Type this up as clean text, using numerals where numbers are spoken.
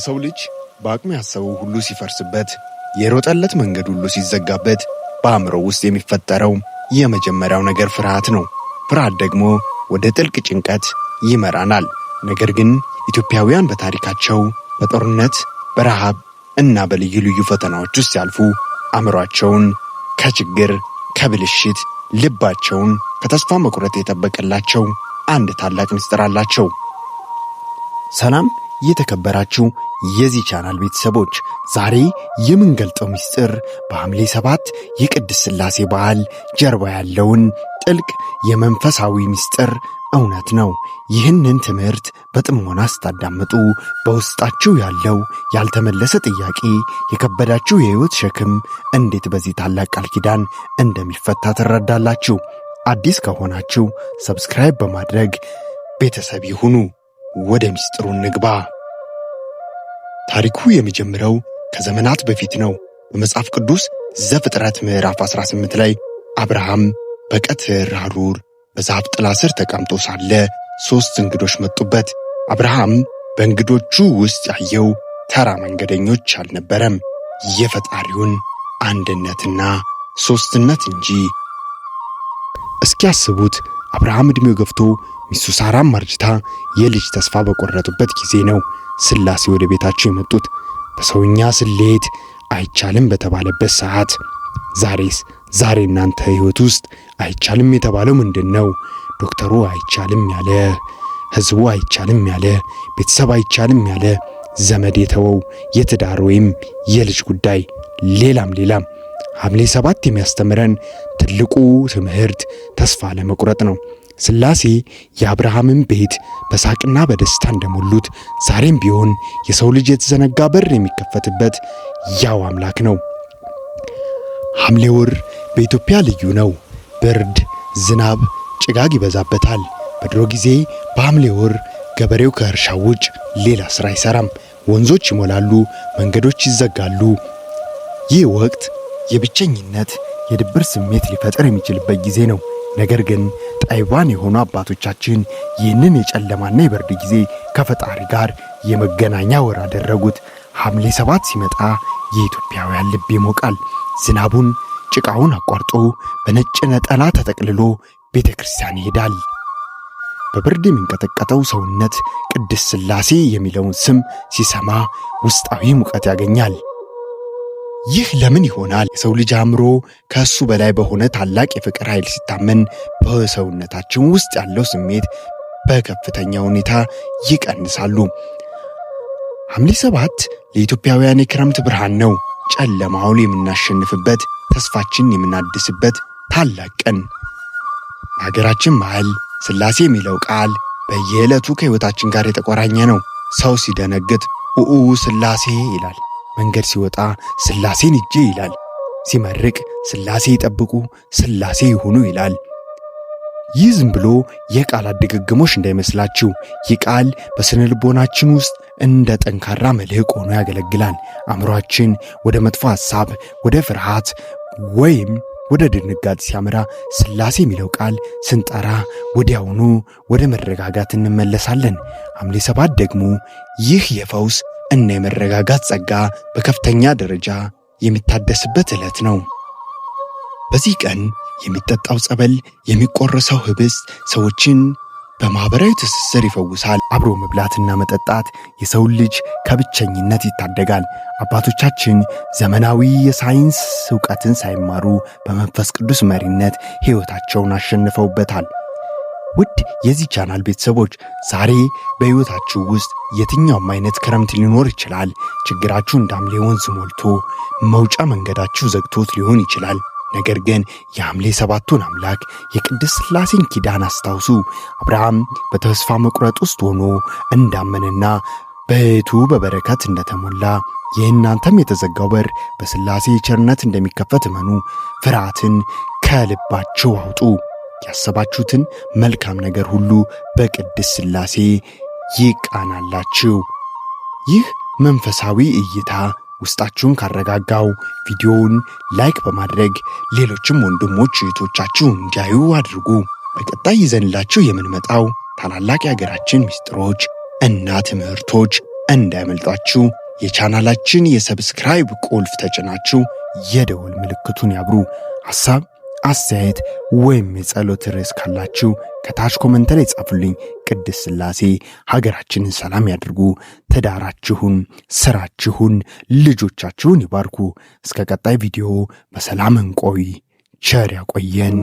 የሰው ልጅ በአቅሙ ያሰበው ሁሉ ሲፈርስበት፣ የሮጠለት መንገድ ሁሉ ሲዘጋበት በአእምሮ ውስጥ የሚፈጠረው የመጀመሪያው ነገር ፍርሃት ነው። ፍርሃት ደግሞ ወደ ጥልቅ ጭንቀት ይመራናል። ነገር ግን ኢትዮጵያውያን በታሪካቸው በጦርነት፣ በረሃብ እና በልዩ ልዩ ፈተናዎች ውስጥ ያልፉ አእምሯቸውን ከችግር፣ ከብልሽት፣ ልባቸውን ከተስፋ መቁረጥ የጠበቀላቸው አንድ ታላቅ ምስጢር አላቸው። ሰላም የተከበራችሁ የዚህ ቻናል ቤተሰቦች፣ ዛሬ የምንገልጠው ምስጢር በሐምሌ 7 የቅድስት ሥላሴ በዓል ጀርባ ያለውን ጥልቅ የመንፈሳዊ ምስጢር እውነት ነው። ይህንን ትምህርት በጥሞና ስታዳምጡ በውስጣችሁ ያለው ያልተመለሰ ጥያቄ፣ የከበዳችሁ የሕይወት ሸክም እንዴት በዚህ ታላቅ ቃል ኪዳን እንደሚፈታ ትረዳላችሁ። አዲስ ከሆናችሁ ሰብስክራይብ በማድረግ ቤተሰብ ይሁኑ። ወደ ምስጢሩ እንግባ። ታሪኩ የሚጀምረው ከዘመናት በፊት ነው። በመጽሐፍ ቅዱስ ዘፍጥረት ምዕራፍ 18 ላይ አብርሃም በቀትር ሐሩር በዛፍ ጥላ ስር ተቀምጦ ሳለ 3 እንግዶች መጡበት። አብርሃም በእንግዶቹ ውስጥ ያየው ተራ መንገደኞች አልነበረም፣ የፈጣሪውን አንድነትና ሦስትነት እንጂ። እስኪያስቡት አብርሃም ዕድሜው ገፍቶ ሚስቱ ሳራም አርጅታ የልጅ ተስፋ በቆረጡበት ጊዜ ነው ሥላሴ ወደ ቤታቸው የመጡት። በሰውኛ ስሌት አይቻልም በተባለበት ሰዓት ዛሬ እናንተ ሕይወት ውስጥ አይቻልም የተባለው ምንድን ነው? ዶክተሩ አይቻልም ያለ፣ ሕዝቡ አይቻልም ያለ፣ ቤተሰብ አይቻልም ያለ፣ ዘመድ የተወው የትዳር ወይም የልጅ ጉዳይ፣ ሌላም ሐምሌ 7 የሚያስተምረን ትልቁ ትምህርት ተስፋ ለመቁረጥ ነው። ሥላሴ የአብርሃምን ቤት በሳቅና በደስታ እንደሞሉት ዛሬም ቢሆን የሰው ልጅ የተዘነጋ በር የሚከፈትበት ያው አምላክ ነው። ሐምሌ ወር በኢትዮጵያ ልዩ ነው። ብርድ፣ ዝናብ፣ ጭጋግ ይበዛበታል። በድሮ ጊዜ በሐምሌ ወር ገበሬው ከእርሻው ውጭ ሌላ ሥራ አይሠራም። ወንዞች ይሞላሉ፣ መንገዶች ይዘጋሉ። ይህ ወቅት የብቸኝነት፣ የድብር ስሜት ሊፈጠር የሚችልበት ጊዜ ነው። ነገር ግን ጠቢባን የሆኑ አባቶቻችን ይህንን የጨለማና የበርድ ጊዜ ከፈጣሪ ጋር የመገናኛ ወር አደረጉት። ሐምሌ 7 ሲመጣ የኢትዮጵያውያን ልብ ይሞቃል። ዝናቡን፣ ጭቃውን አቋርጦ በነጭ ነጠላ ተጠቅልሎ ቤተ ክርስቲያን ይሄዳል። በብርድ የሚንቀጠቀጠው ሰውነት ቅድስት ሥላሴ የሚለውን ስም ሲሰማ ውስጣዊ ሙቀት ያገኛል። ይህ ለምን ይሆናል? የሰው ልጅ አእምሮ ከእሱ በላይ በሆነ ታላቅ የፍቅር ኃይል ሲታመን በሰውነታችን ውስጥ ያለው ስሜት በከፍተኛ ሁኔታ ይቀንሳሉ። ሐምሌ 7 ለኢትዮጵያውያን የክረምት ብርሃን ነው። ጨለማውን የምናሸንፍበት፣ ተስፋችን የምናድስበት ታላቅ ቀን። በሀገራችን መሃል ሥላሴ የሚለው ቃል በየዕለቱ ከሕይወታችን ጋር የተቆራኘ ነው። ሰው ሲደነግጥ ኡኡ ሥላሴ ይላል። መንገድ ሲወጣ ሥላሴን እጄ ይላል። ሲመርቅ ሥላሴ ይጠብቁ፣ ሥላሴ ይሁኑ ይላል። ይህ ዝም ብሎ የቃላት ድግግሞሽ እንዳይመስላችሁ። ይህ ቃል በስነ ልቦናችን ውስጥ እንደ ጠንካራ መልሕቅ ሆኖ ያገለግላል። አእምሮአችን ወደ መጥፎ ሐሳብ፣ ወደ ፍርሃት ወይም ወደ ድንጋጤ ሲያመራ ሥላሴ የሚለው ቃል ስንጠራ ወዲያውኑ ወደ መረጋጋት እንመለሳለን። ሐምሌ 7 ደግሞ ይህ የፈውስ እና የመረጋጋት ጸጋ በከፍተኛ ደረጃ የሚታደስበት ዕለት ነው። በዚህ ቀን የሚጠጣው ጸበል፣ የሚቆረሰው ህብስት ሰዎችን በማኅበራዊ ትስስር ይፈውሳል። አብሮ መብላትና መጠጣት የሰውን ልጅ ከብቸኝነት ይታደጋል። አባቶቻችን ዘመናዊ የሳይንስ ዕውቀትን ሳይማሩ በመንፈስ ቅዱስ መሪነት ሕይወታቸውን አሸንፈውበታል። ውድ የዚህ ቻናል ቤተሰቦች፣ ዛሬ በሕይወታችሁ ውስጥ የትኛውም አይነት ክረምት ሊኖር ይችላል። ችግራችሁ እንደ ሐምሌ ወንዝ ሞልቶ መውጫ መንገዳችሁ ዘግቶት ሊሆን ይችላል። ነገር ግን የሐምሌ 7ቱን አምላክ የቅድስት ሥላሴን ኪዳን አስታውሱ። አብርሃም በተስፋ መቁረጥ ውስጥ ሆኖ እንዳመነና በሕይወቱ በበረከት እንደተሞላ የእናንተም የተዘጋው በር በሥላሴ ቸርነት እንደሚከፈት እመኑ። ፍርሃትን ከልባችሁ አውጡ። ያሰባችሁትን መልካም ነገር ሁሉ በቅድስት ሥላሴ ይቃናላችሁ። ይህ መንፈሳዊ እይታ ውስጣችሁን ካረጋጋው ቪዲዮውን ላይክ በማድረግ ሌሎችም ወንድሞች እህቶቻችሁ እንዲያዩ አድርጉ። በቀጣይ ይዘንላችሁ የምንመጣው ታላላቅ የሀገራችን ምስጢሮች እና ትምህርቶች እንዳያመልጣችሁ የቻናላችን የሰብስክራይብ ቁልፍ ተጭናችሁ የደወል ምልክቱን ያብሩ። ሐሳብ አስተያየት ወይም የጸሎት ርዕስ ካላችሁ ከታች ኮመንት ላይ ጻፉልኝ። ቅድስት ሥላሴ ሀገራችንን ሰላም ያድርጉ። ትዳራችሁን፣ ስራችሁን፣ ልጆቻችሁን ይባርኩ። እስከ ቀጣይ ቪዲዮ በሰላም እንቆይ። ቸር ያቆየን።